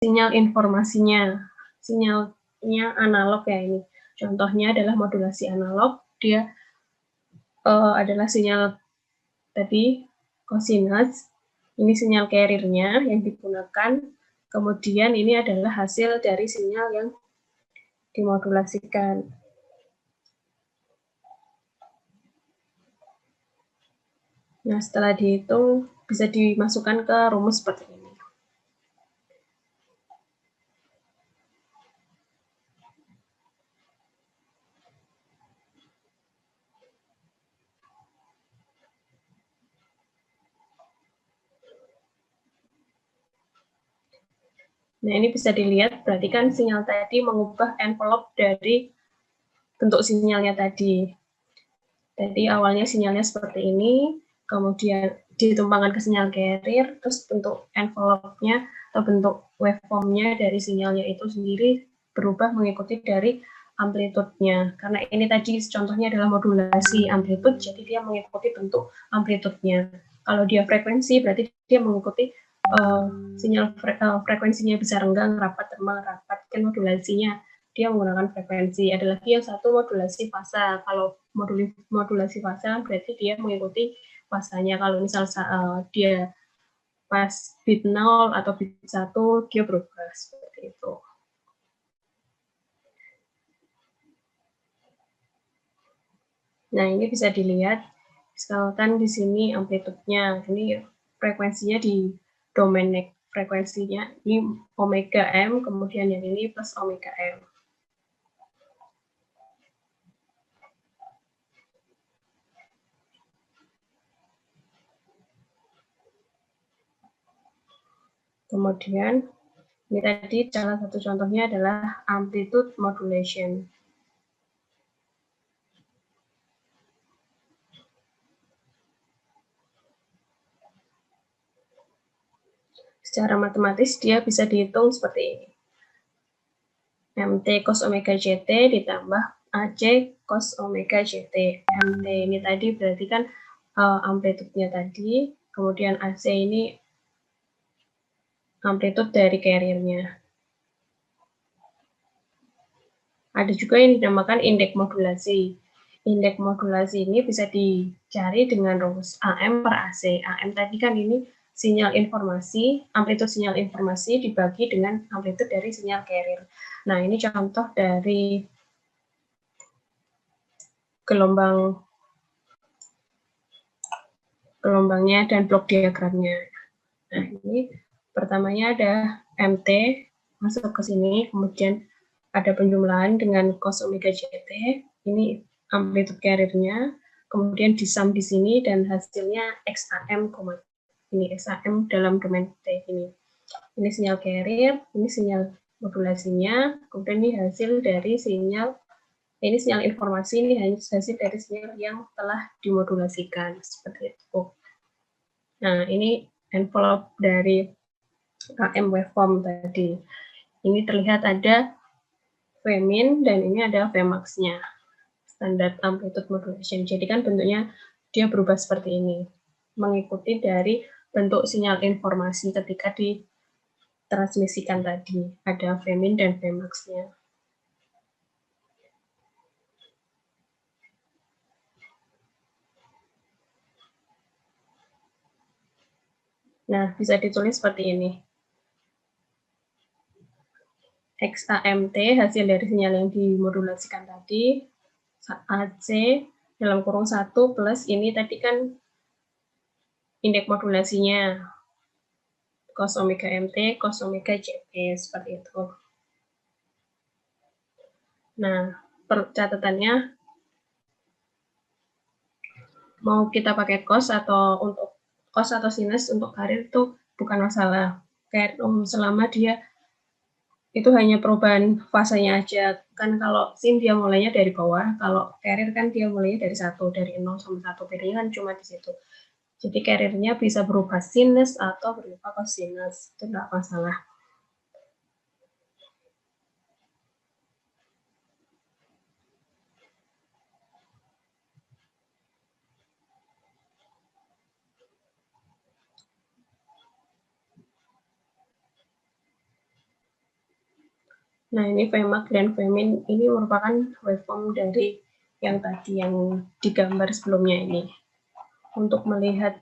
sinyal informasinya. Sinyalnya analog ya ini. Contohnya adalah modulasi analog, dia adalah sinyal tadi cosinus, ini sinyal carrier-nya yang digunakan, kemudian ini adalah hasil dari sinyal yang dimodulasikan. Nah, setelah dihitung, bisa dimasukkan ke rumus seperti ini. Nah, ini bisa dilihat, berarti kan sinyal tadi mengubah envelope dari bentuk sinyalnya tadi. Jadi awalnya sinyalnya seperti ini, kemudian ditumpangkan ke sinyal carrier, terus bentuk envelope-nya atau bentuk waveform-nya dari sinyalnya itu sendiri berubah mengikuti dari amplitude-nya. Karena ini tadi contohnya adalah modulasi amplitude, jadi dia mengikuti bentuk amplitude-nya. Kalau dia frekuensi, berarti dia mengikuti sinyal frekuensinya bisa renggang, rapat, remang, rapat, kan modulasinya dia menggunakan frekuensi. Ada lagi yang satu modulasi fasa. Kalau modulasi fasa berarti dia mengikuti fasanya. Kalau misal dia pas bit 0 atau bit 1 dia berubah seperti itu. Nah, ini bisa dilihat misalkan di sini amplitude-nya. Ini frekuensinya di domain frekuensinya ini omega m, kemudian yang ini plus omega m. Kemudian ini tadi salah satu contohnya adalah amplitude modulation. Secara matematis dia bisa dihitung seperti ini. MT cos omega JT ditambah AC cos omega JT. MT ini tadi berarti kan amplitude-nya tadi, kemudian AC ini amplitude dari carrier-nya. Ada juga yang dinamakan indeks modulasi. Indeks modulasi ini bisa dicari dengan rumus AM per AC. AM tadi kan ini sinyal informasi, amplitude sinyal informasi dibagi dengan amplitude dari sinyal carrier. Nah, ini contoh dari gelombangnya dan blok diagramnya. Nah, ini pertamanya ada MT masuk ke sini, kemudian ada penjumlahan dengan cos omega JT, ini amplitude carrier-nya, kemudian disum di sini dan hasilnya XAM, ini XAM dalam domain T ini. Ini sinyal carrier, ini sinyal modulasinya, kemudian ini hasil dari sinyal, ini sinyal informasi, ini hasil dari sinyal yang telah dimodulasikan, seperti itu. Nah, ini envelope dari AM waveform tadi. Ini terlihat ada Vmin dan ini ada Vmax-nya, standard amplitude modulation. Jadi kan bentuknya dia berubah seperti ini, mengikuti dari bentuk sinyal informasi ketika ditransmisikan tadi. Ada Vmin dan Vmax-nya. Nah, bisa ditulis seperti ini. XAMT hasil dari sinyal yang dimodulasikan tadi, AC dalam kurung 1 plus ini tadi kan indeks modulasinya cos omega MT, cos omega JP, seperti itu. Nah, catatannya mau kita pakai cos atau sinus untuk karir itu bukan masalah. Kayak selama dia itu hanya perubahan fasenya aja. Kan kalau sin dia mulainya dari bawah, kalau carrier kan dia mulainya dari 1, dari 0 sampai 1. Bedanya kan cuma di situ. Jadi carrier-nya bisa berubah sinus atau berubah cosinus. Itu enggak masalah. Nah, ini Vmax dan Vmin ini merupakan waveform dari yang tadi yang digambar sebelumnya ini. Untuk melihat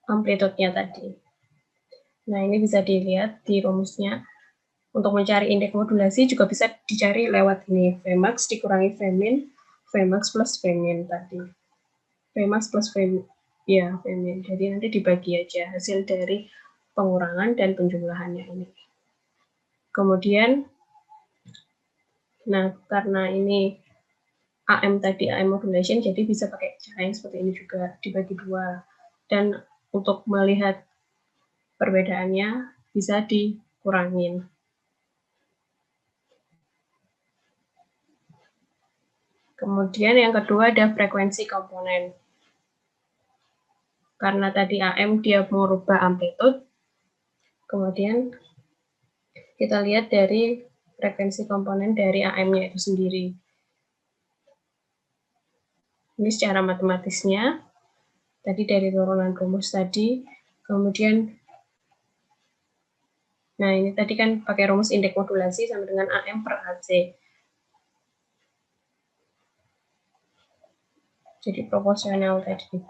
amplitude-nya tadi. Nah, ini bisa dilihat di rumusnya. Untuk mencari indeks modulasi juga bisa dicari lewat ini. Vmax dikurangi Vmin, Vmax plus Vmin tadi. Vmax plus Vmin, ya Vmin. Jadi nanti dibagi aja hasil dari pengurangan dan penjumlahannya ini. Kemudian, nah karena ini AM tadi, AM modulation, jadi bisa pakai cara yang seperti ini juga, dibagi dua. Dan untuk melihat perbedaannya bisa dikurangin. Kemudian yang kedua ada frekuensi komponen. Karena tadi AM dia merubah amplitude, kemudian kita lihat dari frekuensi komponen dari AM-nya itu sendiri. Ini secara matematisnya, tadi dari turunan rumus tadi, kemudian, nah ini tadi kan pakai rumus indeks modulasi sama dengan AM per AC. Jadi proporsional tadi.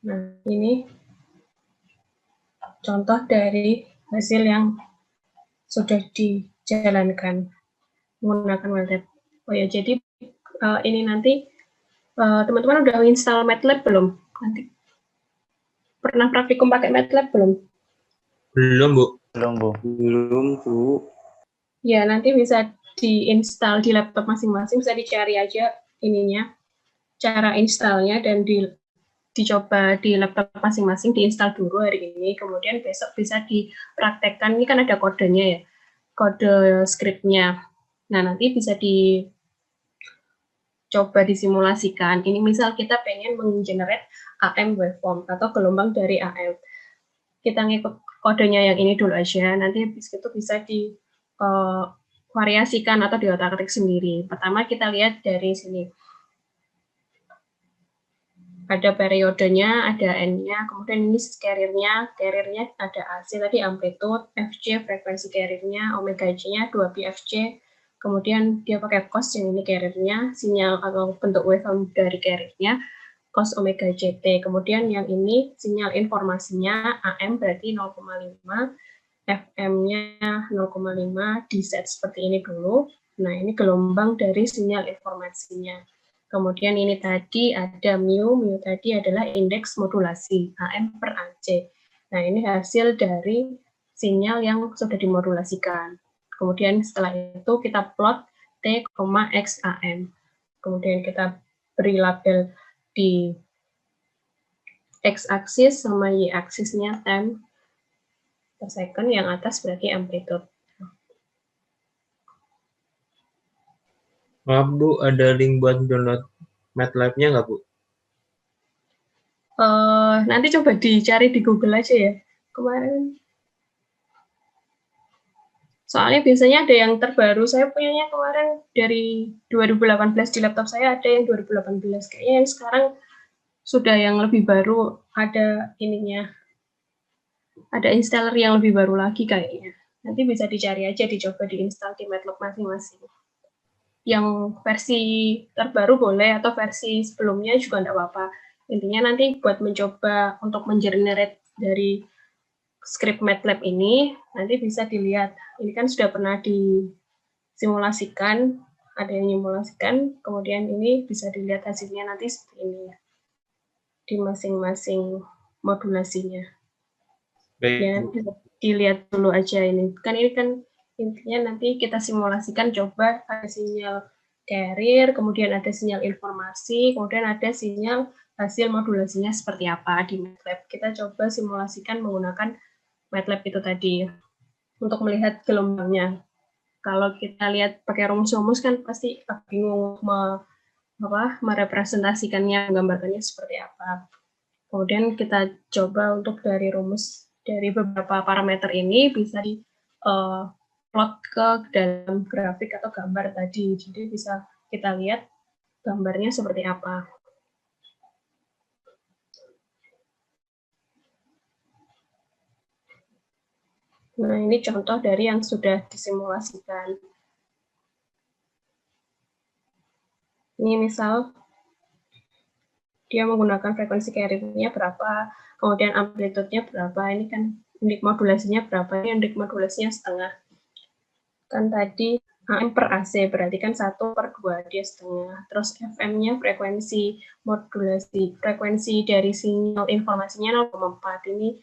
Nah, ini contoh dari hasil yang sudah dijalankan menggunakan MATLAB. Oh ya, jadi ini nanti teman-teman udah install MATLAB belum? Nanti pernah praktikum pakai MATLAB belum? Belum, Bu. Belum, Bu. Belum, Bu. Ya, nanti bisa diinstal di laptop masing-masing, bisa dicari aja ininya, cara installnya, dan dicoba di laptop masing-masing, diinstal dulu hari ini, kemudian besok bisa dipraktekkan. Ini kan ada kodenya ya, kode scriptnya. Nah, nanti bisa dicoba disimulasikan. Ini misal kita pengen menggenerate AM waveform atau gelombang dari AM. Kita ngikut kodenya yang ini dulu aja, nanti habis itu bisa variasikan atau diotak-atik sendiri. Pertama kita lihat dari sini. Ada periodenya, ada N-nya, kemudian ini carrier-nya ada AC tadi amplitude, Fc frekuensi carrier-nya, omega J-nya 2πFc, kemudian dia pakai cos yang ini carrier-nya, sinyal atau bentuk waveform dari carrier-nya, cos omega Ct, kemudian yang ini sinyal informasinya AM berarti 0,5, FM-nya 0,5, di set seperti ini dulu. Nah, ini gelombang dari sinyal informasinya. Kemudian ini tadi ada mu tadi adalah indeks modulasi, AM per AC. Nah, ini hasil dari sinyal yang sudah dimodulasikan. Kemudian setelah itu kita plot T, X AM. Kemudian kita beri label di X-aksis sama Y-aksisnya time per second, yang atas berarti amplitude. Maaf, Bu, ada link buat download MATLAB-nya nggak, Bu? Nanti coba dicari di Google aja ya. Kemarin. Soalnya biasanya ada yang terbaru. Saya punyanya kemarin dari 2018 di laptop saya, ada yang 2018. Kayaknya yang sekarang sudah yang lebih baru, ada ininya. Ada installer yang lebih baru lagi kayaknya. Nanti bisa dicari aja, dicoba diinstal di MATLAB masing-masing. Yang versi terbaru boleh, atau versi sebelumnya juga enggak apa-apa. Intinya nanti buat mencoba untuk mengenerate dari script MATLAB ini, nanti bisa dilihat. Ini kan sudah pernah disimulasikan, ada yang simulasikan, kemudian ini bisa dilihat hasilnya nanti seperti ini ya, di masing-masing modulasinya. Baik, Ya, Bu. bisa dilihat dulu aja ini. Kan ini kan intinya nanti kita simulasikan, coba ada sinyal carrier, kemudian ada sinyal informasi, kemudian ada sinyal hasil modulasinya seperti apa di MATLAB. Kita coba simulasikan menggunakan MATLAB itu tadi untuk melihat gelombangnya. Kalau kita lihat pakai rumus-rumus kan pasti bingung merepresentasikannya, menggambarkannya seperti apa. Kemudian kita coba untuk dari rumus dari beberapa parameter ini bisa di plot ke dalam grafik atau gambar tadi. Jadi bisa kita lihat gambarnya seperti apa. Nah, ini contoh dari yang sudah disimulasikan. Ini misal dia menggunakan frekuensi carrier-nya berapa, kemudian amplitude-nya berapa, ini kan indeks modulasinya berapa, ini indeks modulasinya setengah. Kan tadi AM per AC, berarti kan 1/2, dia setengah. Terus FM-nya frekuensi modulasi, frekuensi dari sinyal informasinya 0,4. Ini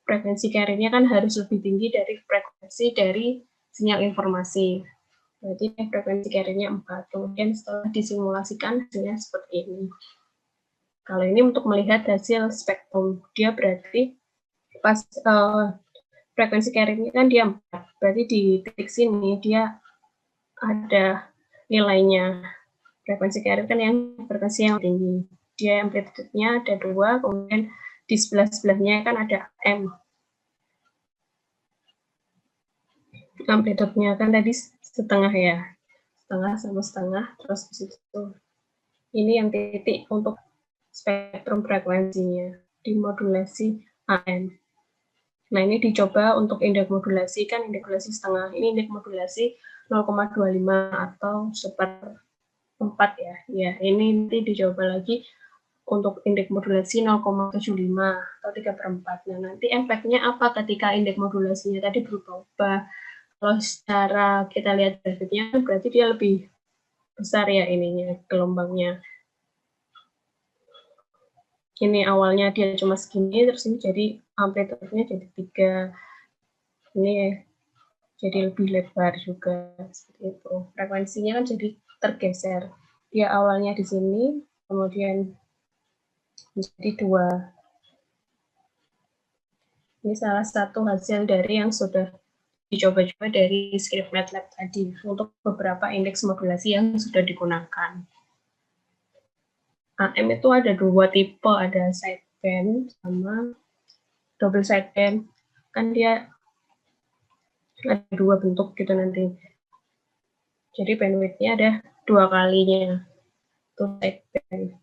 frekuensi carrier-nya kan harus lebih tinggi dari frekuensi dari sinyal informasi. Berarti frekuensi carrier-nya 4. Kemudian setelah disimulasikan hasilnya seperti ini. Kalau ini untuk melihat hasil spektrum, dia berarti pas frekuensi carrier-nya kan dia 4. Berarti di titik sini dia ada nilainya. Frekuensi carrier kan yang frekuensi yang tinggi. Dia amplitude-nya ada 2, kemudian di sebelah-sebelahnya kan ada M. Amplitude-nya kan tadi setengah ya. Setengah sama setengah, terus di situ. Ini yang titik untuk spektrum frekuensinya, dimodulasi AM. Nah, ini dicoba untuk indeks modulasi, kan indeks modulasi setengah. Ini indeks modulasi 0,25 atau 1/4 ya. Ya, ini nanti dicoba lagi untuk indeks modulasi 0,75 atau 3/4. Nah, nanti efeknya apa ketika indeks modulasinya tadi berubah-ubah? Kalau secara kita lihat grafiknya, berarti dia lebih besar ya ininya, gelombangnya. Ini awalnya dia cuma segini, terus ini jadi amplitude-nya jadi 3. Ini jadi lebih lebar juga, seperti itu. Frekuensinya kan jadi tergeser. Dia awalnya di sini, kemudian menjadi 2. Ini salah satu hasil dari yang sudah dicoba-coba dari script MATLAB tadi untuk beberapa indeks modulasi yang sudah digunakan. AM itu ada 2 tipe, ada sideband sama double sideband. Kan dia ada 2 bentuk gitu nanti. Jadi bandwidth-nya ada 2 kalinya. Itu sideband.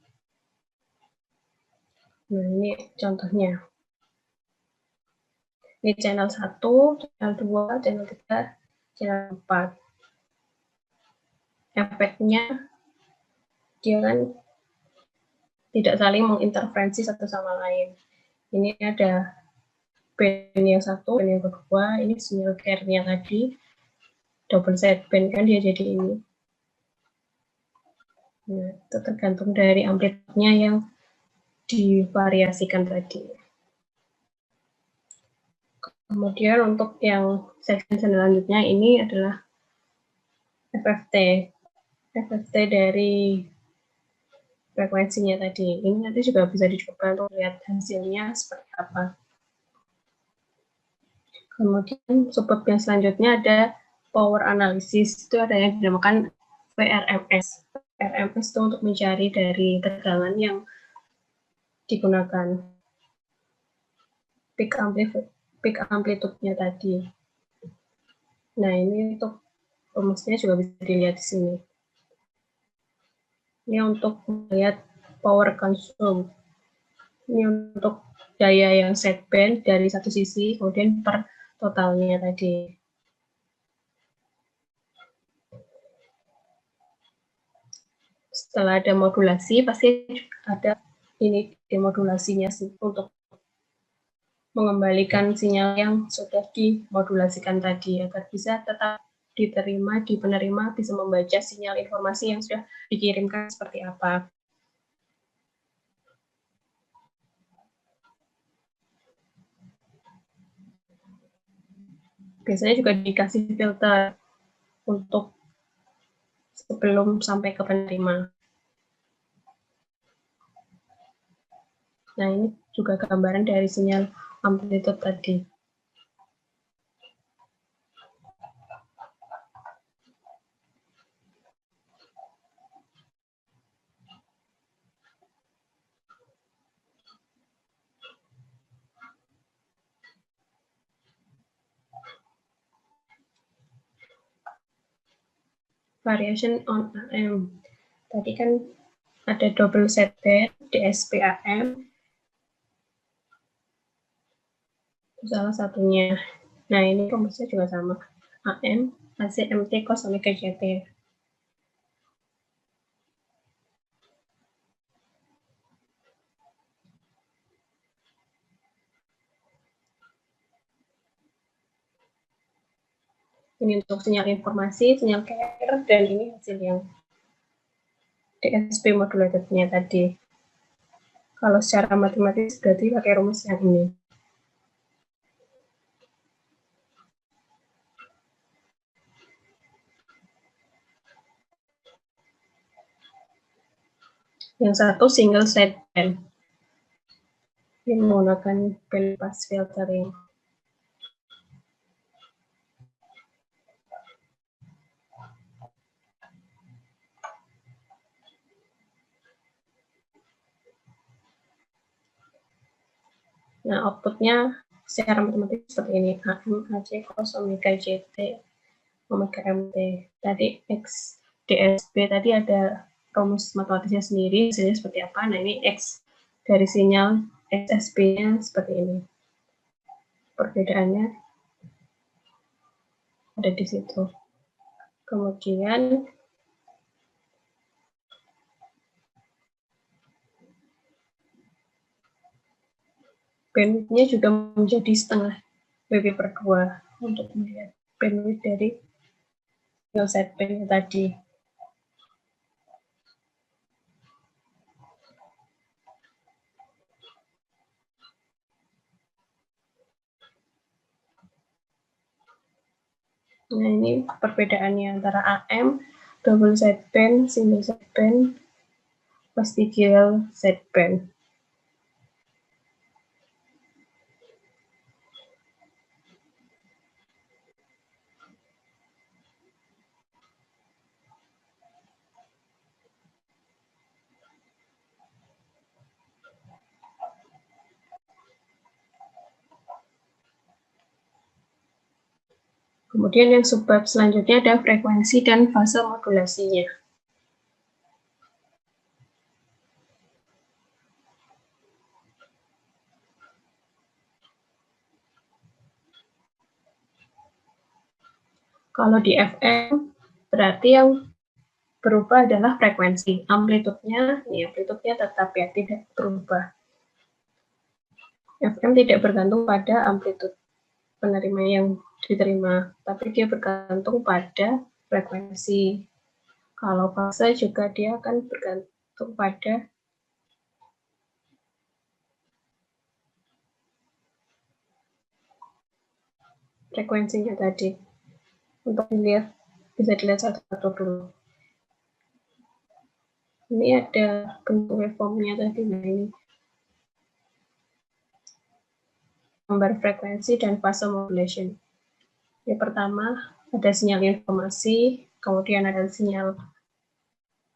Nah, ini contohnya. Ini channel 1, channel 2, channel 3, channel 4. Efeknya dia kan tidak saling menginterferensi satu sama lain. Ini ada band yang satu, band yang kedua, ini sinyal carrier-nya tadi, double sideband kan dia jadi ini. Nah, itu tergantung dari amplitude-nya yang divariasikan tadi. Kemudian untuk yang section selanjutnya ini adalah FFT. FFT dari frekuensinya tadi. Ini nanti juga bisa dicoba untuk lihat hasilnya seperti apa. Kemudian subbab yang selanjutnya ada power analysis. Itu ada yang dinamakan VRMS. VRMS itu untuk mencari dari tegangan yang digunakan. Peak amplitude-nya tadi. Nah, ini untuk rumusnya juga bisa dilihat di sini. Ini untuk melihat power consume. Ini untuk daya yang sideband dari satu sisi, kemudian per totalnya tadi. Setelah ada modulasi, pasti ada ini demodulasinya sih, untuk mengembalikan sinyal yang sudah dimodulasikan tadi, agar bisa tetap diterima di penerima, bisa membaca sinyal informasi yang sudah dikirimkan seperti apa. Biasanya juga dikasih filter untuk sebelum sampai ke penerima. Nah, ini juga gambaran dari sinyal amplitude tadi. Variation on AM. Tadi kan ada double sideband, DSP-AM, salah satunya. Nah, ini rumusnya juga sama. AM AC MT cos omega JT. Ini untuk sinyal informasi, sinyal carrier, dan ini hasil yang DSP modulatednya tadi. Kalau secara matematis berarti pakai rumus yang ini. Yang satu single sideband. Ini menggunakan band pass filtering. Nah, outputnya secara matematis seperti ini. AM, AC, cos, omega, JT, omega, MT. Tadi X, DSP, tadi ada rumus matematisnya sendiri, hasilnya seperti apa. Nah, ini X dari sinyal XSP-nya seperti ini. Perbedaannya ada di situ. Kemudian bandwidth-nya juga menjadi setengah WP per 2 untuk melihat bandwidth dari single sideband tadi. Nah, ini perbedaannya antara AM, double sideband, single sideband, vestigial sideband. Kemudian yang subbab selanjutnya ada frekuensi dan fase modulasinya. Kalau di FM, berarti yang berubah adalah frekuensi. Amplitudenya tetap ya, tidak berubah. FM tidak bergantung pada amplitude penerima yang diterima, tapi dia bergantung pada frekuensi. Kalau fase juga dia akan bergantung pada frekuensinya tadi. Untuk dilihat, bisa dilihat satu-satu dulu. Ini ada bentuk waveform-nya tadi. Nah, ini gambar frekuensi dan fase modulation. Yang pertama, ada sinyal informasi, kemudian ada sinyal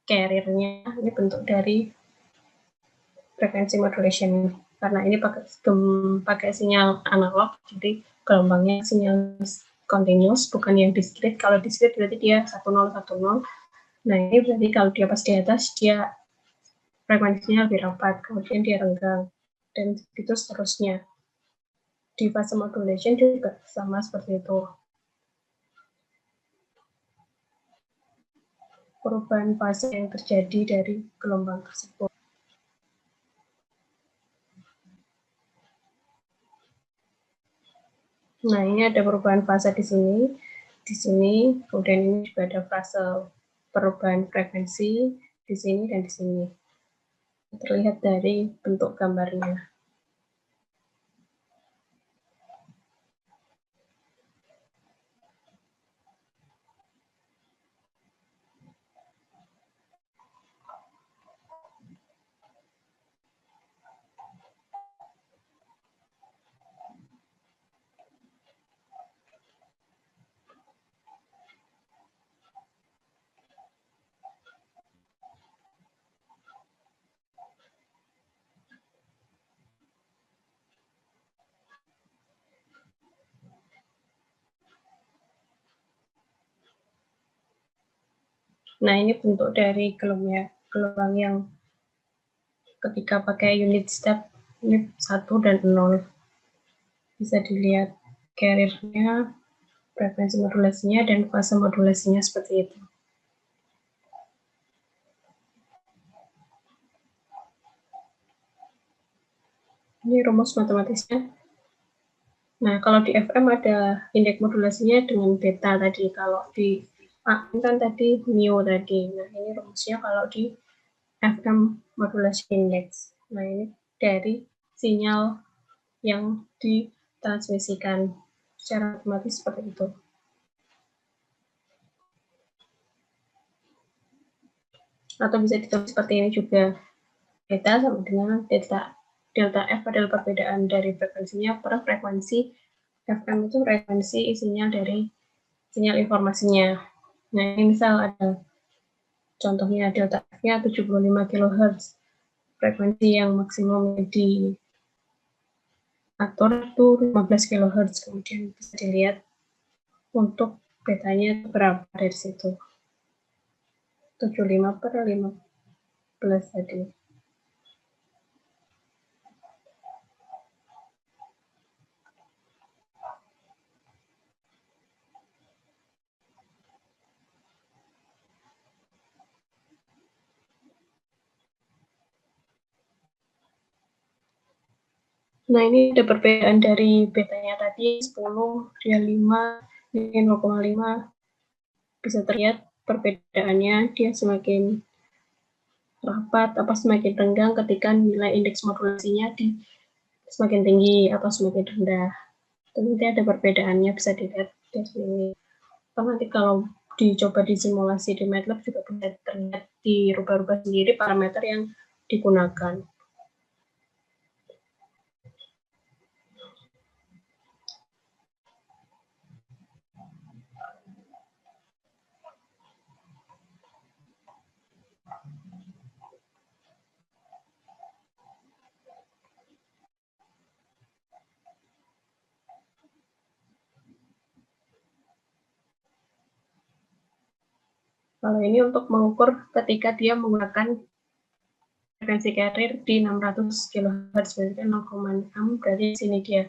carrier-nya. Ini bentuk dari frekuensi modulation. Karena ini pakai sinyal analog, jadi gelombangnya sinyal continuous, bukan yang discrete. Kalau discrete berarti dia 1010. Nah, ini berarti kalau dia pas di atas, dia frekuensinya lebih rapat, kemudian dia renggang, dan begitu seterusnya. Di fase modulation juga sama seperti itu. Perubahan fase yang terjadi dari gelombang tersebut. Nah, ini ada perubahan fase di sini, kemudian ini juga ada fase perubahan frekuensi di sini dan di sini. Terlihat dari bentuk gambarnya. Nah, ini bentuk dari gelombang yang ketika pakai unit step, unit 1 dan 0. Bisa dilihat carrier-nya, frekuensi modulasinya, dan fase modulasinya seperti itu. Ini rumus matematisnya. Nah, kalau di FM ada indeks modulasinya dengan beta tadi. Kalau di AM kan tadi mu tadi. Nah, ini rumusnya kalau di FM modulasi indeks. Nah, ini dari sinyal yang ditransmisikan secara otomatis seperti itu. Atau bisa ditulis seperti ini juga. Beta sama dengan delta. Delta F adalah perbedaan dari frekuensinya per frekuensi. FM itu frekuensi sinyal dari sinyal informasinya. Nah, ini misal ada contohnya delta F-nya 75 kHz. Frekuensi yang maksimum di atur itu 15 kHz. Kemudian bisa dilihat untuk betanya berapa dari situ. 75 per 15 tadi. Nah, ini ada perbedaan dari betanya tadi 10, dia 5, ini 0,5. Bisa terlihat perbedaannya, dia semakin rapat atau semakin renggang ketika nilai indeks modulasinya semakin tinggi atau semakin rendah. Nanti ada perbedaannya, bisa dilihat di sini. Atau nanti kalau dicoba disimulasi di MATLAB juga bisa terlihat dirubah-rubah sendiri parameter yang digunakan. Kalau ini untuk mengukur ketika dia menggunakan frekuensi carrier di 600 kHz, berarti 0,6, berarti sini dia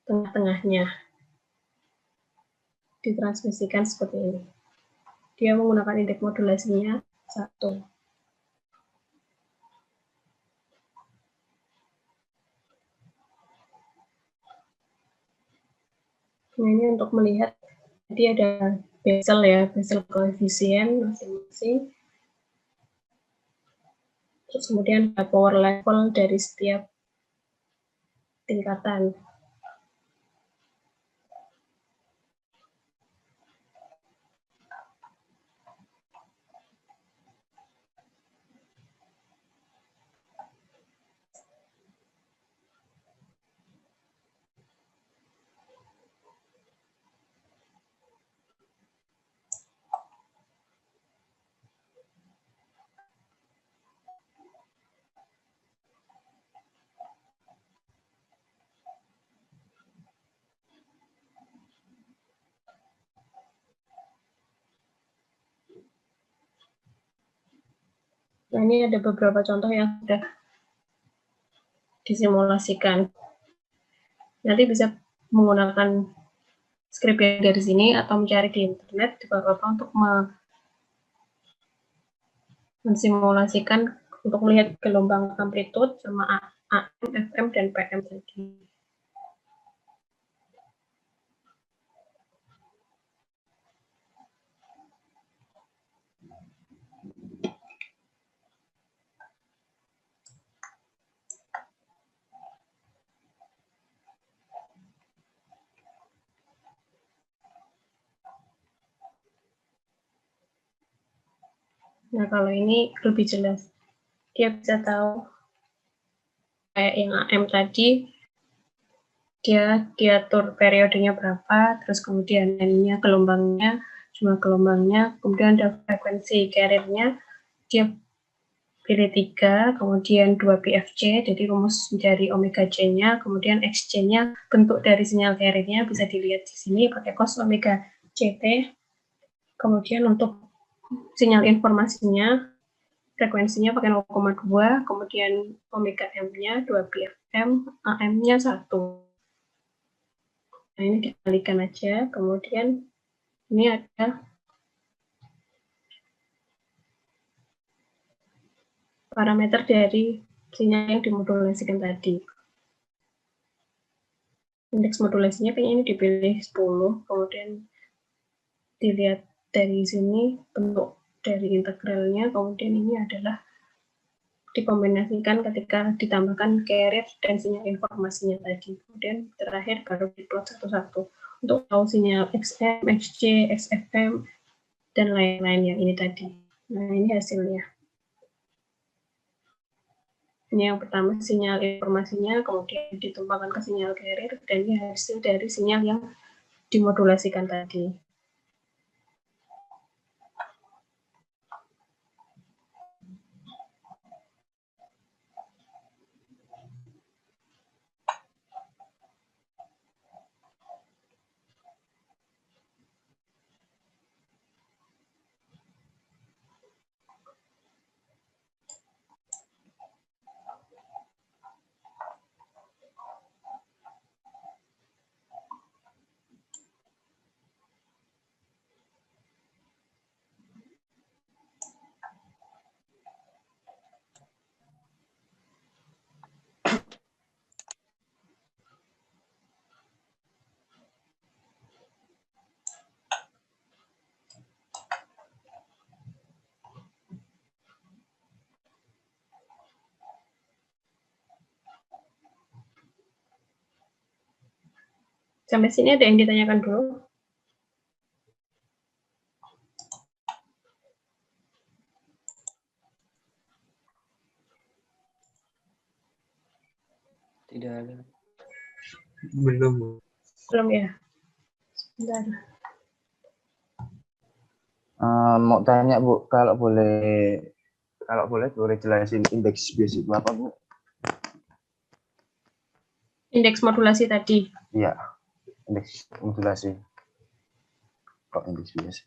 tengah-tengahnya ditransmisikan seperti ini. Dia menggunakan indeks modulasinya 1. Nah, ini untuk melihat, jadi ada bezel ya, bezel koefisien masing-masing. Terus kemudian ada power level dari setiap tingkatan. Nah, ini ada beberapa contoh yang sudah disimulasikan. Nanti bisa menggunakan skrip yang dari sini atau mencari di internet juga apa untuk mensimulasikan untuk melihat gelombang amplitude sama AM, FM, dan PM tadi. Nah, kalau ini lebih jelas. Dia bisa tahu kayak yang AM tadi, dia diatur periodenya berapa, terus kemudian N-nya gelombangnya, jumlah gelombangnya, kemudian ada frekuensi carrier-nya, dia pilih 3, kemudian 2 PFC, jadi rumus dari omega C-nya, kemudian XC-nya, bentuk dari sinyal carrier-nya bisa dilihat di sini pakai cos omega CT, kemudian untuk sinyal informasinya, frekuensinya pakai 0,2, kemudian omega M-nya 2 PFM, AM-nya 1. Nah, ini dikalikan aja, kemudian ini ada parameter dari sinyal yang dimodulasikan tadi. Indeks modulasinya kayaknya ini dipilih 10, kemudian dilihat dari sini bentuk dari integralnya, kemudian ini adalah dikombinasikan ketika ditambahkan carrier dan sinyal informasinya tadi. Kemudian terakhir baru diplot satu-satu untuk tahu sinyal XM, XC, XFM, dan lain-lain yang ini tadi. Nah, ini hasilnya. Ini yang pertama sinyal informasinya, kemudian ditumpahkan ke sinyal carrier, dan ini hasil dari sinyal yang dimodulasikan tadi. Sampai sini ada yang ditanyakan dulu? Tidak ada. Belum. Belum ya? Sebentar. Mau tanya Bu, kalau boleh jelasin indeks bias itu apa Bu? Indeks modulasi tadi. Iya, indeks modulasi. Kok indeks bias?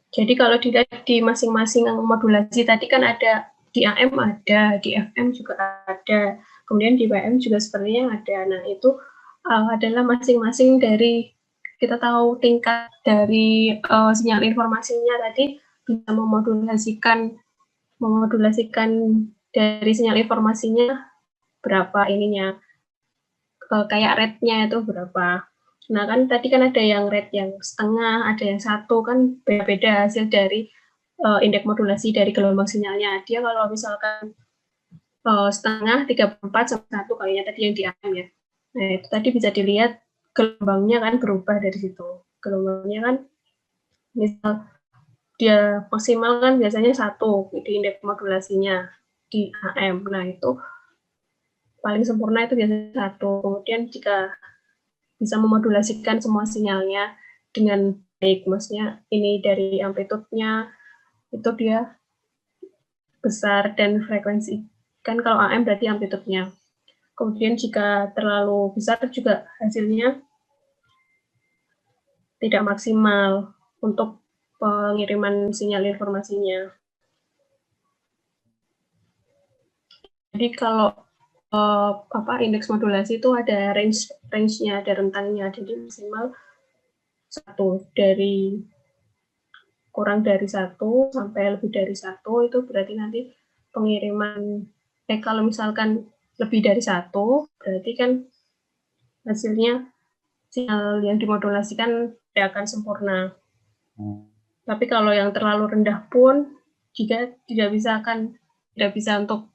Jadi kalau dilihat di masing-masing modulasi tadi kan ada di AM ada, di FM juga ada, kemudian di WM juga sepertinya ada. Nah itu adalah masing-masing dari kita tahu tingkat dari sinyal informasinya tadi bisa memodulasikan dari sinyal informasinya berapa ininya, kayak rate-nya itu berapa. Nah kan tadi kan ada yang rate yang setengah, ada yang satu, kan beda-beda hasil dari indeks modulasi dari gelombang sinyalnya. Dia kalau misalkan setengah, 34 sama 1 kayaknya tadi yang di AM ya. Nah itu tadi bisa dilihat gelombangnya kan berubah dari situ. Gelombangnya kan misal dia maksimal kan biasanya 1 di indeks modulasinya di AM. Nah itu paling sempurna itu biasanya 1. Kemudian jika bisa memodulasikan semua sinyalnya dengan baik, maksudnya ini dari amplitude-nya itu dia besar dan frekuensi, kan kalau AM berarti amplitude-nya. Kemudian jika terlalu besar juga hasilnya tidak maksimal untuk pengiriman sinyal informasinya. Jadi kalau indeks modulasi itu ada range-nya, ada rentangnya, jadi maksimal 1 dari kurang dari 1 sampai lebih dari 1 itu berarti nanti pengiriman kalau misalkan lebih dari 1 berarti kan hasilnya sinyal yang dimodulasikan tidak akan sempurna. Tapi kalau yang terlalu rendah pun juga tidak bisa untuk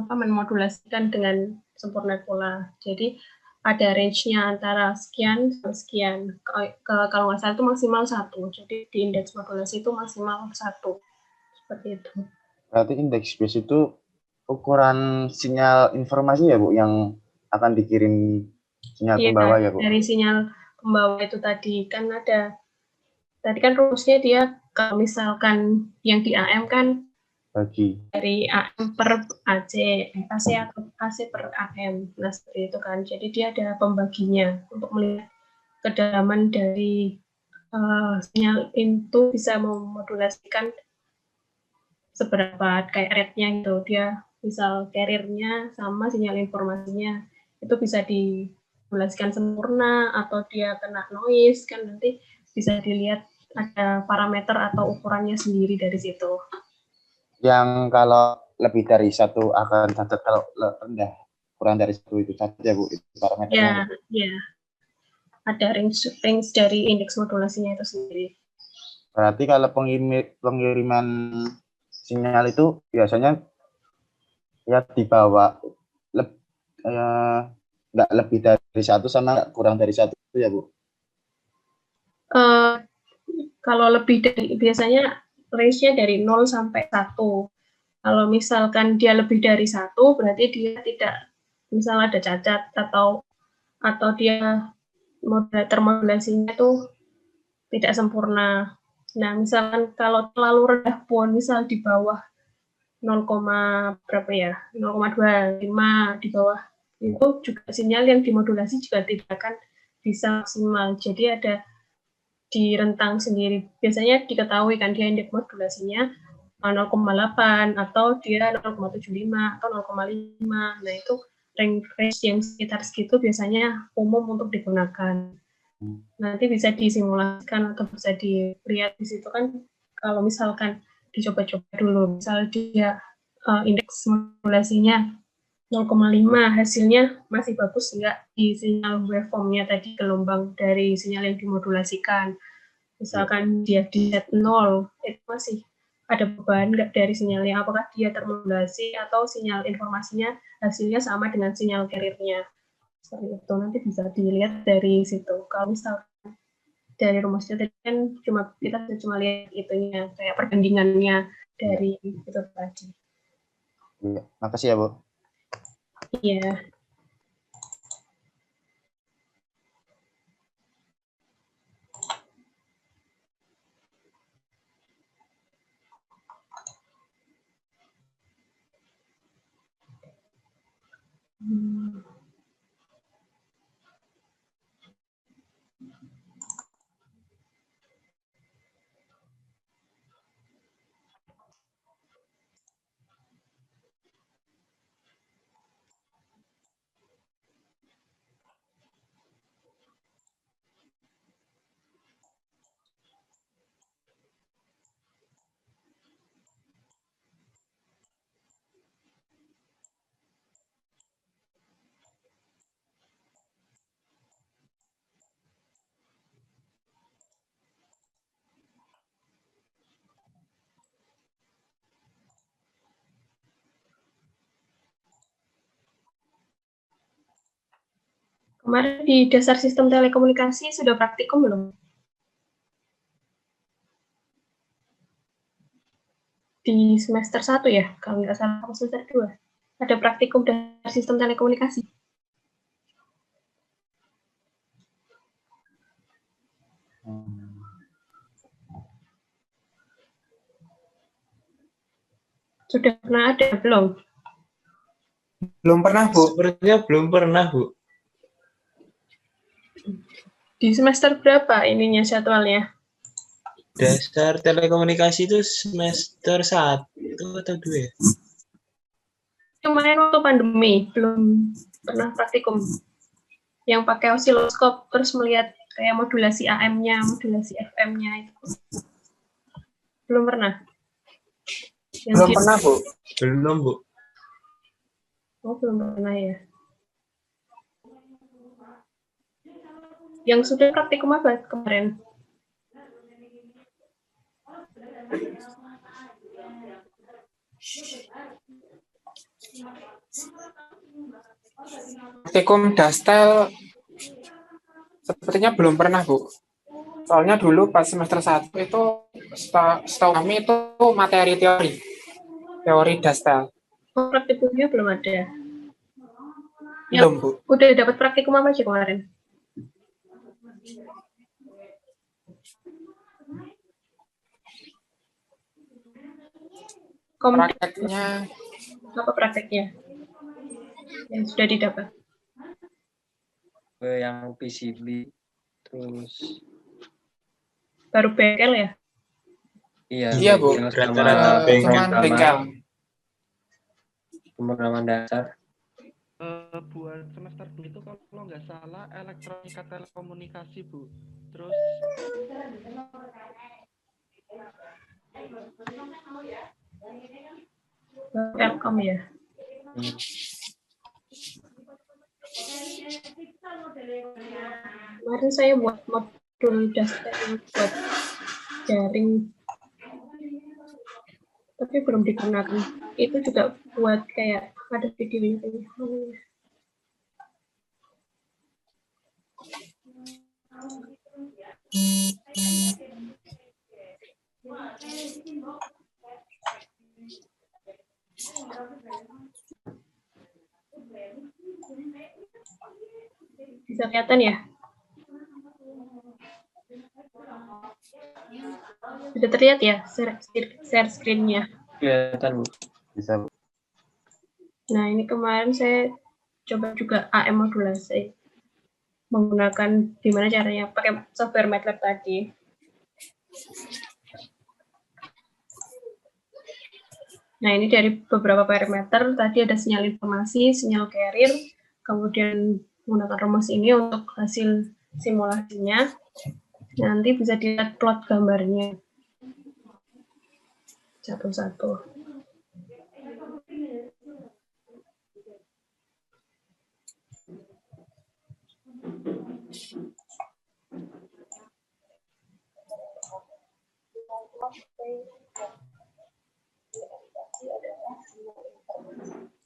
memodulasikan dengan sempurna pula. Jadi ada range-nya antara sekian sampai sekian. Kalau nggak salah itu maksimal 1. Jadi di indeks modulasi itu maksimal 1. Seperti itu. Berarti indeks bias itu ukuran sinyal informasi ya Bu, yang akan dikirim sinyal pembawa ya Bu? Dari sinyal pembawa itu tadi kan ada. Tadi kan rumusnya dia kalau misalkan yang di AM kan bagi. dari AM per AC, AC atau AC per AM. Nah, seperti itu kan. Jadi dia ada pembaginya untuk melihat kedalaman dari sinyal itu bisa memodulasikan seberapa kayak rate-nya gitu. Dia misal carrier-nya sama sinyal informasinya itu bisa dimodulasikan sempurna atau dia kena noise kan nanti bisa dilihat ada parameter atau ukurannya sendiri dari situ. Yang kalau lebih dari satu akan catat, kalau rendah kurang dari satu itu saja Bu, itu parameternya. Ya, ada range dari indeks modulasinya itu sendiri. Berarti kalau pengiriman sinyal itu biasanya ya di bawah nggak lebih dari satu sama kurang dari satu ya Bu. Kalau lebih dari biasanya range-nya dari 0 sampai 1. Kalau misalkan dia lebih dari 1, berarti dia tidak, misal ada cacat atau dia termodulasinya itu tidak sempurna. Nah, misalkan kalau terlalu rendah pun, misal di bawah 0, berapa ya, 0,25 di bawah itu juga sinyal yang dimodulasi juga tidak akan bisa maksimal. Jadi ada di rentang sendiri. Biasanya diketahui kan dia indeks modulasinya 0,8 atau dia 0,75 atau 0,5. Nah, itu range yang sekitar segitu biasanya umum untuk digunakan. Nanti bisa disimulasikan atau bisa dilihat di situ kan kalau misalkan dicoba-coba dulu. Misal dia indeks modulasinya 0,5, hasilnya masih bagus nggak di sinyal waveform-nya tadi, gelombang dari sinyal yang dimodulasikan. Misalkan dia di set 0, itu masih ada perubahan nggak dari sinyalnya, apakah dia termodulasi atau sinyal informasinya hasilnya sama dengan sinyal carrier-nya. Seperti itu, nanti bisa dilihat dari situ. Kalau misalkan dari rumusnya tadi kan kita cuma lihat itunya, kayak perbandingannya dari itu tadi. Iya, makasih ya Bu. Iya. Kemarin di dasar sistem telekomunikasi sudah praktikum belum? Di semester 1 ya, kalau nggak salah semester 2. Ada praktikum dasar sistem telekomunikasi. Sudah pernah ada belum? Belum pernah, Bu. Sepertinya belum pernah, Bu. Di semester berapa ininya jadwalnya? Dasar telekomunikasi itu semester 1 atau 2 ya? Kemarin waktu pandemi, belum pernah praktikum. Yang pakai osiloskop, terus melihat kayak modulasi AM-nya, modulasi FM-nya itu. Belum pernah? Belum pernah, Bu. Belum, Bu. Oh, belum pernah ya. Yang sudah praktikum apa kemarin? Praktikum Dastel sepertinya belum pernah, Bu. Soalnya dulu pas semester 1 itu setahu kami itu materi teori Dastel. Oh, praktikumnya belum ada. Belum, Bu. Udah dapat praktikum apa sih kemarin? Prakteknya apa prakteknya yang sudah didapat? Yang PCB, terus Baru bengkel ya? Iya, Bu. bengkel Rata-rata sama cuman bengkel. pemrograman dasar. Buat semester itu kalau nggak salah elektronika telekomunikasi, Bu. Terus Telkom ya. Kemarin saya buat modul dasar yang buat jaring, tapi belum digunakan. Itu juga buat kayak ada videonya. Bisa kelihatan ya? Sudah terlihat ya share screen-nya? Kelihatan, Bu. Bisa. Nah, ini kemarin saya coba juga AM modulasi. Menggunakan gimana caranya pakai software MATLAB tadi. Nah, ini dari beberapa parameter. Tadi ada sinyal informasi, sinyal carrier, kemudian menggunakan rumus ini untuk hasil simulasinya. Nanti bisa dilihat plot gambarnya satu-satu.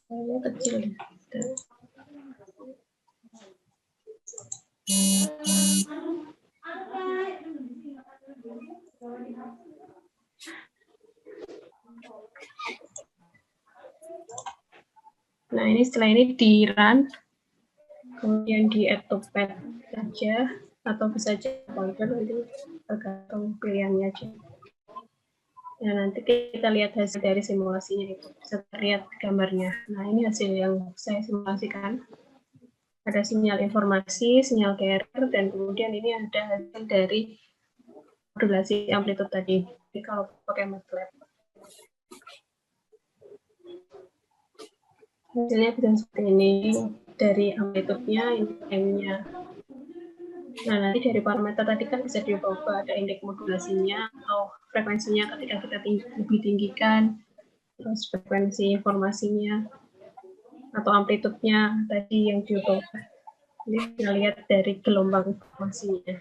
Ini kecil. Nah, ini setelah ini di run, kemudian di add to pad saja, atau bisa aja folder, itu tergantung pilihannya aja. Nah, nanti kita lihat hasil dari simulasinya itu, bisa terlihat gambarnya. Nah, ini hasil yang saya simulasikan. Ada sinyal informasi, sinyal carrier, dan kemudian ini ada hasil dari modulasi amplitude tadi. Jadi kalau pakai MATLAB. Hasilnya bisa seperti ini, dari amplitude-nya, M-nya. Nah, nanti dari parameter tadi kan bisa diubah, ada indeks modulasinya, atau frekuensinya ketika kita lebih tinggikan, terus frekuensi informasinya, atau amplitude-nya tadi yang diubah. Ini bisa lihat dari gelombang informasinya.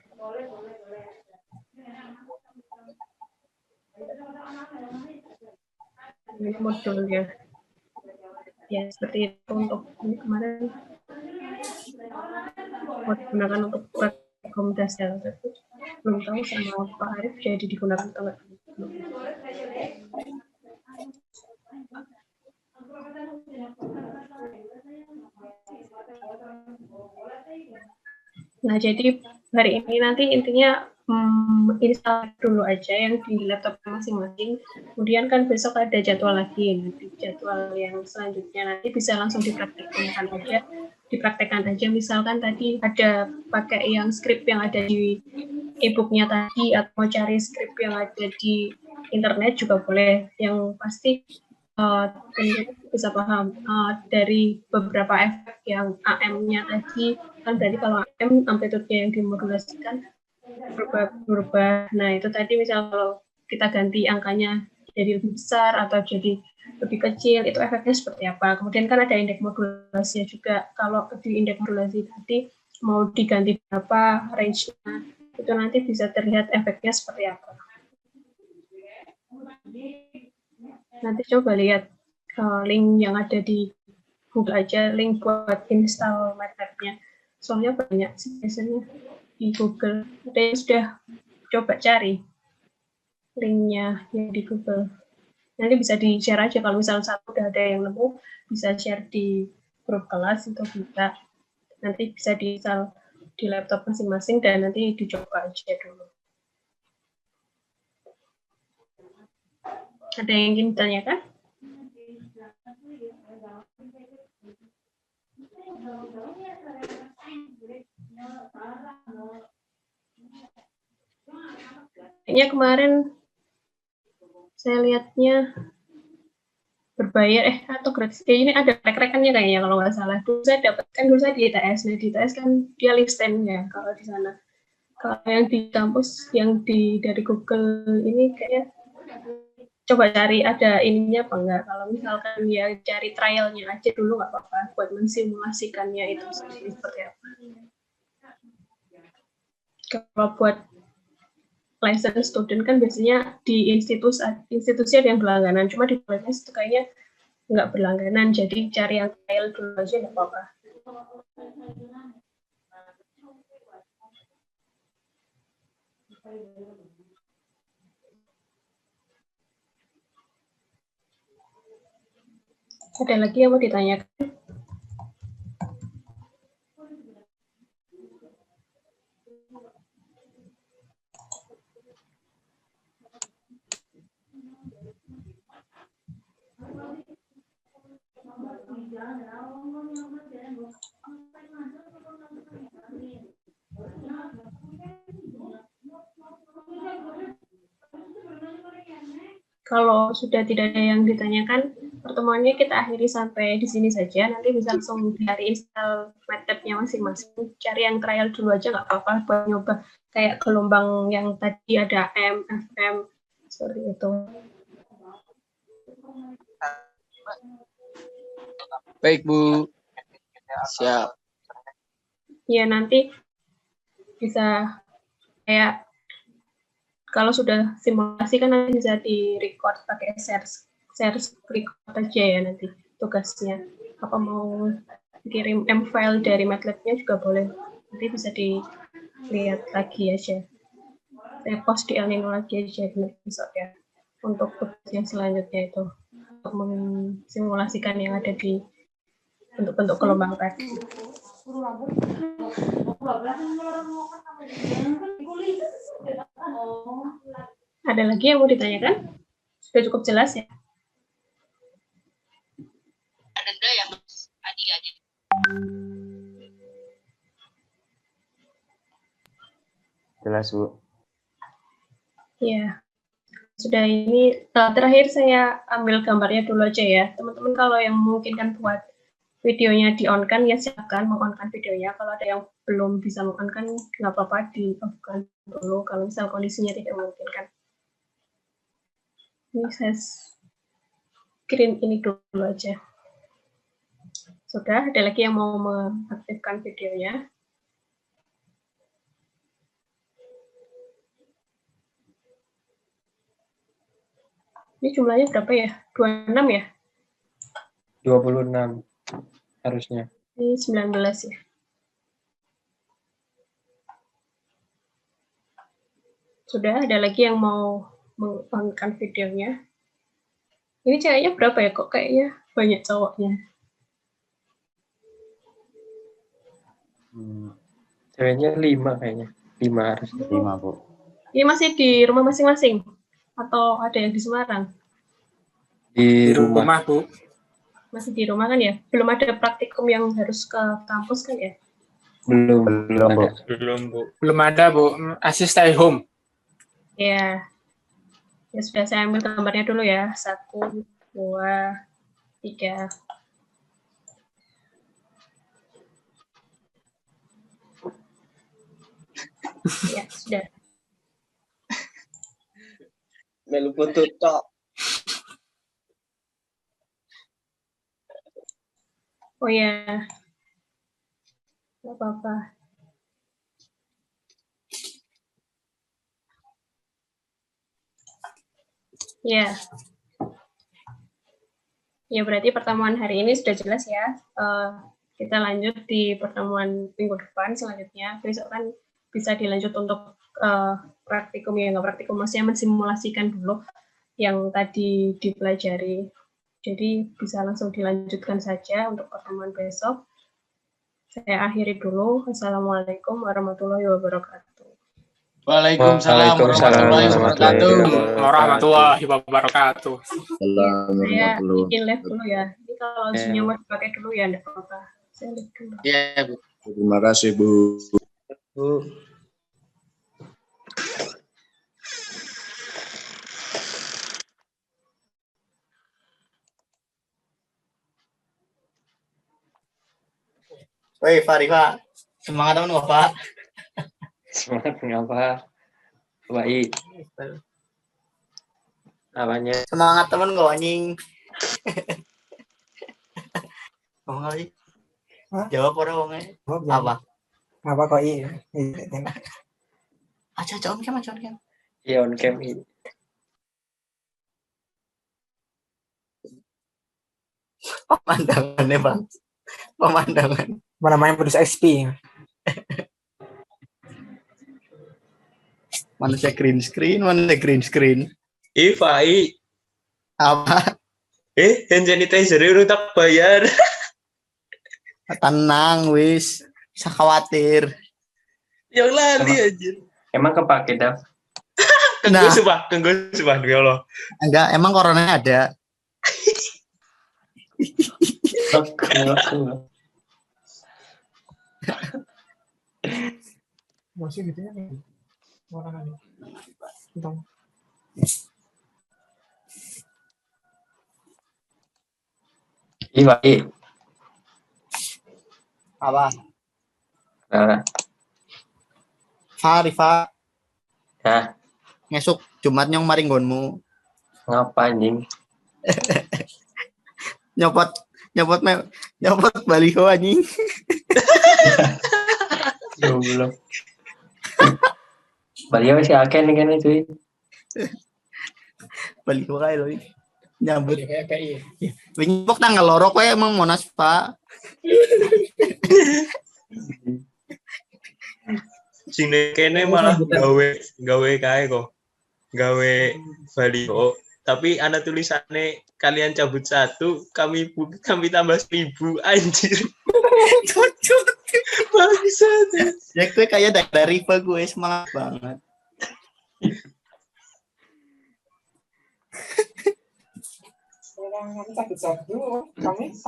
Ini modulnya. Ya, seperti itu untuk ini kemarin digunakan untuk rekomendasi tapi belum tahu sama Pak Arif jadi digunakan atau enggak. Nah, jadi hari ini nanti intinya install dulu aja yang di laptop masing-masing. Kemudian kan besok ada jadwal lagi, nanti jadwal yang selanjutnya nanti bisa langsung dipraktekkan aja. Misalkan tadi ada pakai yang script yang ada di e-booknya tadi, atau mau cari script yang ada di internet juga boleh. Yang pasti bisa paham dari beberapa efek yang AM-nya tadi, kan berarti kalau AM amplitude-nya yang dimodulasikan berubah. Nah, itu tadi misal kalau kita ganti angkanya jadi lebih besar atau jadi lebih kecil, itu efeknya seperti apa. Kemudian kan ada indeks modulasinya juga. Kalau di indeks modulasi tadi mau diganti berapa range-nya, itu nanti bisa terlihat efeknya seperti apa. Nanti coba lihat link yang ada di Google aja, link buat install MATLAB-nya. Soalnya banyak sih biasanya di Google. Ada yang sudah coba cari linknya yang di Google. Nanti bisa di-share aja, kalau misalnya satu udah ada yang nemu, bisa share di grup kelas, itu bisa. Nanti bisa di-install di laptop masing-masing dan nanti dicoba aja dulu. Ada yang ingin ditanyakan? Kayaknya kemarin saya lihatnya berbayar atau gratis. Ini ada rek-rekannya kayaknya kalau nggak salah. Dulu saya dapatkan di ITS. Nah, di ITS kan dia listen ya kalau di sana. Kalau yang di kampus yang dari Google ini kayaknya coba cari ada ininya apa enggak. Kalau misalkan ya cari trialnya aja dulu nggak apa-apa buat mensimulasikannya itu seperti apa. Kalau buat license student kan biasanya di institusi ada yang berlangganan, cuma di Polines itu kayaknya nggak berlangganan, jadi cari yang trial dulu aja nggak apa-apa. Ada lagi yang mau ditanyakan? Kalau sudah tidak ada yang ditanyakan, pertemuannya kita akhiri sampai di sini saja. Nanti bisa langsung dari install MATLAB-nya masing-masing. Cari yang trial dulu aja, nggak apa-apa buat nyoba. Kayak gelombang yang tadi ada M, FM, seperti itu. Baik, Bu. Siap. Ya, nanti bisa kayak kalau sudah simulasi kan nanti bisa di-record pakai share record aja ya nanti tugasnya. Apa mau kirim M-file dari MATLAB-nya juga boleh. Nanti bisa dilihat lagi aja. Saya post di El Nino lagi aja besok ya. Untuk tugas yang selanjutnya itu. Untuk mensimulasikan yang ada di bentuk-bentuk gelombang tadi. Ada lagi yang mau ditanyakan? Sudah cukup jelas ya? Ada yang tadi aja. Jelas, Bu. Ya. Sudah ini terakhir saya ambil gambarnya dulu aja ya. Teman-teman kalau yang memungkinkan buat videonya di-on-kan ya silakan meng-on-kan videonya. Kalau ada yang belum bisa meng-on-kan nggak apa-apa di-off-kan dulu kalau misal kondisinya tidak memungkinkan. Ini saya screen ini dulu aja. Sudah, ada lagi yang mau mengaktifkan videonya? Ini jumlahnya berapa ya? 26 ya? 26 harusnya. Ini 19 ya? Sudah, ada lagi yang mau meng-on-kan videonya? Ini ceweknya berapa ya? Kok kayaknya banyak cowoknya? Ceweknya 5 kayaknya. 5 harusnya. 5, Bu. Ini masih di rumah masing-masing? Atau ada yang di Semarang? Di Di rumah. rumah, Bu. Masih di rumah kan ya? Belum ada praktikum yang harus ke kampus kan ya? Belum Bu. ada. Belum, Bu. Belum ada, Bu. Masih stay home. Ya. Ya sudah, saya ambil gambarnya dulu ya. 1, 2, 3. Ya, sudah. Melu foto tok. Oh ya. Nggak apa-apa. Ya. Ya, berarti pertemuan hari ini sudah jelas ya. Kita lanjut di pertemuan minggu depan selanjutnya. Besok kan bisa dilanjut untuk praktikum ya, nggak praktikum, maksudnya mensimulasikan dulu yang tadi dipelajari. Jadi bisa langsung dilanjutkan saja untuk pertemuan besok. Saya akhiri dulu. Assalamualaikum warahmatullahi wabarakatuh. Waalaikumsalam warahmatullahi wabarakatuh. Warahmatullahi wabarakatuh. Saya bikin live dulu ya. Ini kalau Zoom-nya mau dipakai dulu ya, enggak apa-apa. Saya lihat dulu. Iya, Bu. Terima kasih, Bu. Bu. Woi, Farifa. Semangat teman nggak, Pak? Semangat ngapa? Baik. Apanya? Semangat teman nggak, anjing? Ngomong apa sih? Jawab orang ngomongnya. Apa? Apa kok iya? Aja on cam. Iya on cam ini. Pemandangannya, Bang. Pemandangan. Mana main produce XP. Manusia green screen. Fai. Apa? Hand sanitizer udah tak bayar. Tenang, wis. Bisa khawatir. Yang lali aja. Emang kepake dah. Nah. Kenggo subah demi Allah. Enggak, emang coronanya ada. Masih gitu ya. Orang ini. Entah. Iya baik. Apa? Nah, Farifa. nah, Ngesuk Jumat nyong maring nggonmu. ngapa anjing? Nyopot baliho anjing. Belum. Baliau masih akeh nih kan itu. Baliho kae lho. Nyambut kayak wingi pok tanggal loro kowe emang Monas, Pak. Sini kene malah gawe kae kok. Gawe baliho. Tapi ada tulisannya kalian cabut 1, kami tambah 1000, anjir. Bangsat. Ya gue kayak dari gue semangat banget.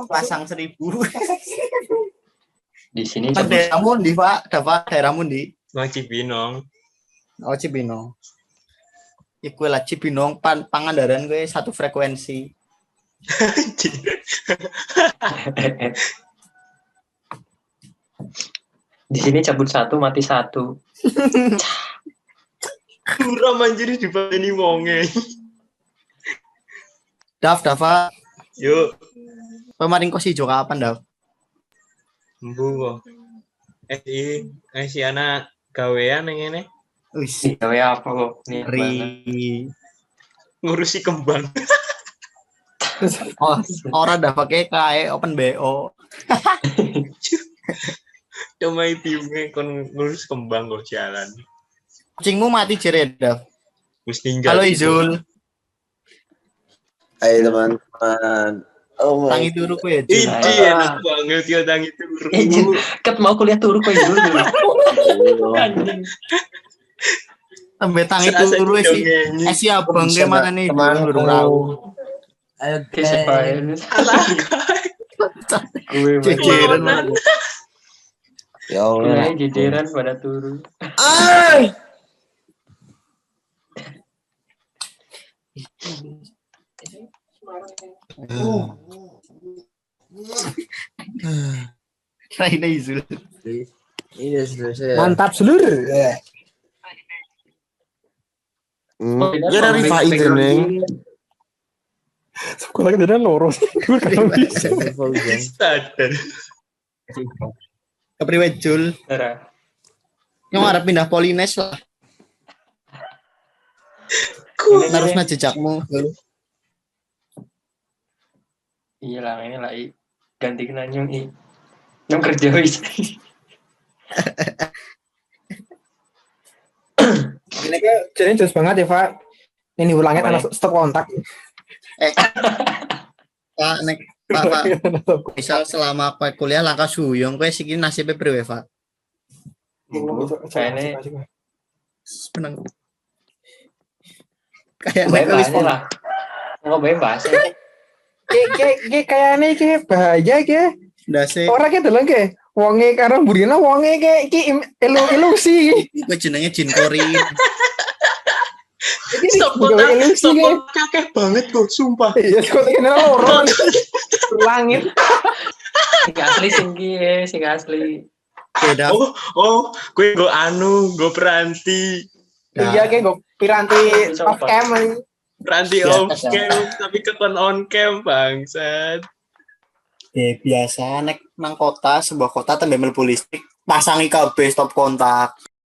Pasang 1000. Di sini Daerahmu di Pak, dapat daerahmu di Cibinong. Oh Cibinong. Iku lah Cibinong Pangandaran gue satu frekuensi. Di sini cabut 1 mati 1. Kurang anjir di ini monge. Dava. Yuk. Pemaring kok sijo kapan, Dav? Embu kok. Si anak gawean yang ini. Wis, gawe apa kok? Ngurusi kembang. Orang dah pakai kae open BO. Cuma tiungnya kon ngurus kembang kok jalan. Kucingmu mati jere, Dav. Wis tinggal. Halo Izul. Hai teman-teman. Oh, tangi turu ku ya, Jul. Ini enak banget ya tangi turu. Ket mau kuliah turu kok Izul. Anjing. Sampai tangi turu si abang ge mana nih durung tahu. Ayo guys. Jejeran mana. Ya Allah. Jejeran pada turu. Raina Izul. Iya selesai. Mantap seluruh. Ya dari Fai Jeneng. Sekolah kita loro. Sadar. Kepriwe Jul? Yang harap pindah Polines lah. Harusnya jejakmu. Iya lah ini lah ganti kena nyong nyong kerja wis. Ini kan jadi jelas banget ya Pak. Ini ulangnya anak stop kontak. Pak misal selama aku kuliah langkah suyong kowe siki nasibe priwe Pak? Kayaknya seneng. Kayaknya wis lah. Enggak bebas. Kayaknya bahaya ya. Ndase Ora ki deleng ke. Wonge karo mburine wonge ki ilusi. iku jenenge jin korin. Iki Stop ilusi ke. kakek banget kok, sumpah. Iya, kok kene loro. Langit. Sing asli sing asli. Beda. Gue gue peranti. Iya ke go piranti off cam. Peranti Biasa, off cam, tapi keton on cam, bangsat. Biasa nek nang kota, sebuah kota tembe mlebu listrik, pasangi kabeh stop kontak.